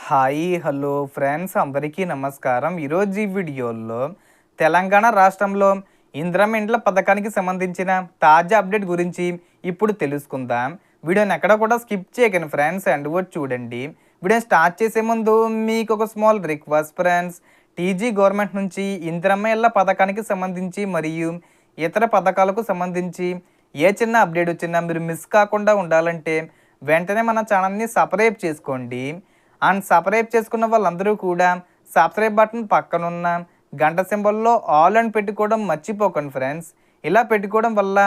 Hi hello friends అందరికీ నమస్కారం. ఈరోజు ఈ వీడియోలో తెలంగాణ రాష్ట్రంలో ఇందిరమ్మ ఇండ్ల పథకానికి సంబంధించిన తాజా అప్డేట్ గురించి ఇప్పుడు తెలుసుకుందాం. వీడియోని ఎక్కడ కూడా స్కిప్ చేయకండి ఫ్రెండ్స్, అండ్ కూడా చూడండి. వీడియో స్టార్ట్ చేసే ముందు మీకు ఒక small request friends. TG government నుంచి ఇందిరమ్మ ఇళ్ల పథకానికి సంబంధించి మరియు ఇతర పథకాలకు సంబంధించి ఏ చిన్న అప్డేట్ వచ్చినా మీరు మిస్ కాకుండా ఉండాలంటే వెంటనే మన ఛానల్ని సబ్స్క్రైబ్ చేసుకోండి. అండ్ సబ్స్క్రైబ్ చేసుకున్న వాళ్ళందరూ కూడా సబ్స్క్రైబ్ బటన్ పక్కనున్న గంట సింబల్లో ఆల్ అని పెట్టుకోవడం మర్చిపోకండి ఫ్రెండ్స్. ఇలా పెట్టుకోవడం వల్ల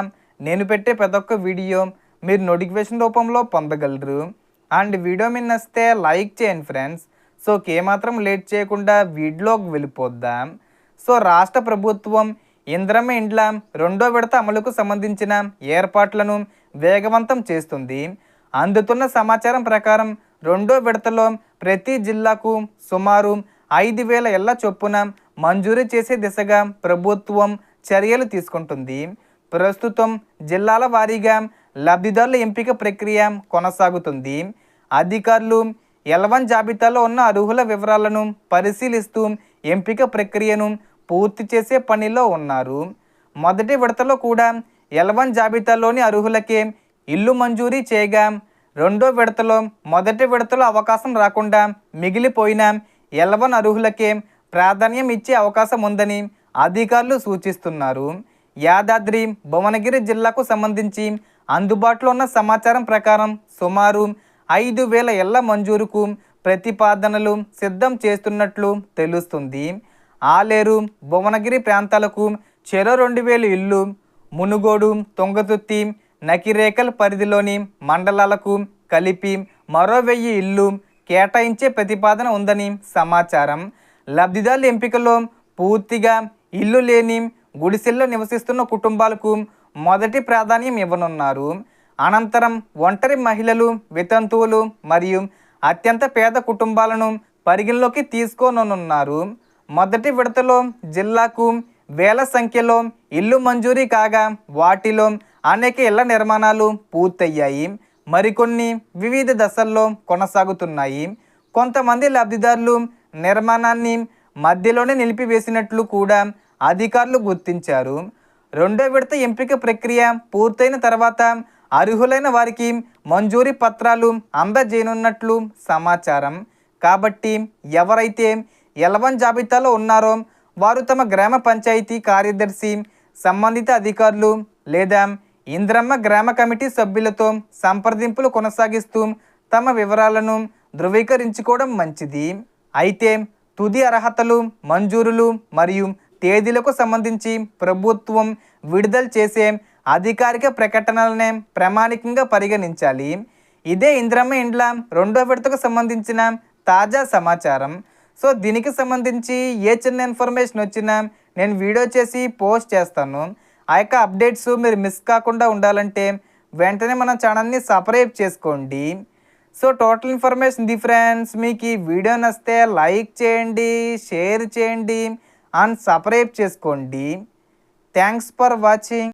నేను పెట్టే ప్రతి ఒక్క వీడియో మీరు నోటిఫికేషన్ రూపంలో పొందగలరు. అండ్ వీడియో మీద నచ్చితే లైక్ చేయండి ఫ్రెండ్స్. సో ఏమాత్రం లేట్ చేయకుండా వీడియోకి వెళ్ళిపోద్దాం. సో రాష్ట్ర ప్రభుత్వం ఇందిరమ్మ ఇండ్ల రెండో విడత అమలుకు సంబంధించిన ఏర్పాట్లను వేగవంతం చేస్తుంది. అందుతున్న సమాచారం ప్రకారం రెండో విడతలో ప్రతి జిల్లాకు సుమారు 5,000 ఇళ్ల చొప్పున మంజూరు చేసే దిశగా ప్రభుత్వం చర్యలు తీసుకుంటుంది. ప్రస్తుతం జిల్లాల వారీగా లబ్ధిదారుల ఎంపిక ప్రక్రియ కొనసాగుతుంది. అధికారులు L1 జాబితాలో ఉన్న అర్హుల వివరాలను పరిశీలిస్తూ ఎంపిక ప్రక్రియను పూర్తి చేసే పనిలో ఉన్నారు. మొదటి విడతలో కూడా L1 జాబితాలోని అర్హులకే ఇల్లు మంజూరీ చేయగా రెండో విడతలో మొదటి విడతలో అవకాశం రాకుండా మిగిలిపోయిన L1 అర్హులకే ప్రాధాన్యం ఇచ్చే అవకాశం ఉందని అధికారులు సూచిస్తున్నారు. యాదాద్రి భువనగిరి జిల్లాకు సంబంధించి అందుబాటులో ఉన్న సమాచారం ప్రకారం సుమారు 5,000 ఇళ్ల మంజూరుకు ప్రతిపాదనలు సిద్ధం చేస్తున్నట్లు తెలుస్తుంది. ఆలేరు భువనగిరి ప్రాంతాలకు చెరో 2,000 ఇల్లు, మునుగోడు తుంగతుర్తి నకిరేకల్ పరిధిలోని మండలాలకు కలిపి మరో 1,000 ఇల్లు కేటాయించే ప్రతిపాదన ఉందని సమాచారం. లబ్ధిదారుల ఎంపికలో పూర్తిగా ఇల్లు లేని గుడిసెల్లో నివసిస్తున్న కుటుంబాలకు మొదటి ప్రాధాన్యం ఇవ్వనున్నారు. అనంతరం ఒంటరి మహిళలు, వితంతువులు మరియు అత్యంత పేద కుటుంబాలను పరిగణలోకి తీసుకోనున్నారు. మొదటి విడతలో జిల్లాకు వేల సంఖ్యలో ఇల్లు మంజూరీ కాగా వాటిలో అనేక ఇళ్ల నిర్మాణాలు పూర్తయ్యాయి. మరికొన్ని వివిధ దశల్లో కొనసాగుతున్నాయి. కొంతమంది లబ్ధిదారులు నిర్మాణాన్ని మధ్యలోనే నిలిపివేసినట్లు కూడా అధికారులు గుర్తించారు. రెండో విడత ఎంపిక ప్రక్రియ పూర్తయిన తర్వాత అర్హులైన వారికి మంజూరీ పత్రాలు అందజేయనున్నట్లు సమాచారం. కాబట్టి ఎవరైతే L1 జాబితాలో ఉన్నారో వారు తమ గ్రామ పంచాయతీ కార్యదర్శి, సంబంధిత అధికారులు లేదా ఇందిరమ్మ గ్రామ కమిటీ సభ్యులతో సంప్రదింపులు కొనసాగిస్తూ తమ వివరాలను ధృవీకరించుకోవడం మంచిది. అయితే తుది అర్హతలు, మంజూరులు మరియు తేదీలకు సంబంధించి ప్రభుత్వం విడుదల చేసే అధికారిక ప్రకటనలనే ప్రామాణికంగా పరిగణించాలి. ఇదే ఇందిరమ్మ ఇండ్ల రెండో విడతకు సంబంధించిన తాజా సమాచారం. సో దీనికి సంబంధించి ఏ చిన్న ఇన్ఫర్మేషన్ వచ్చినా నేను వీడియో చేసి పోస్ట్ చేస్తాను. ఆ యొక్క అప్డేట్స్ మీరు మిస్ కాకుండా ఉండాలంటే వెంటనే మన ఛానల్ని సబ్స్క్రైబ్ చేసుకోండి. So total information the friends. మీకు ఈ వీడియో నచ్చితే లైక్ చేయండి, షేర్ చేయండి అండ్ సబ్స్క్రైబ్ చేసుకోండి. Thanks for watching.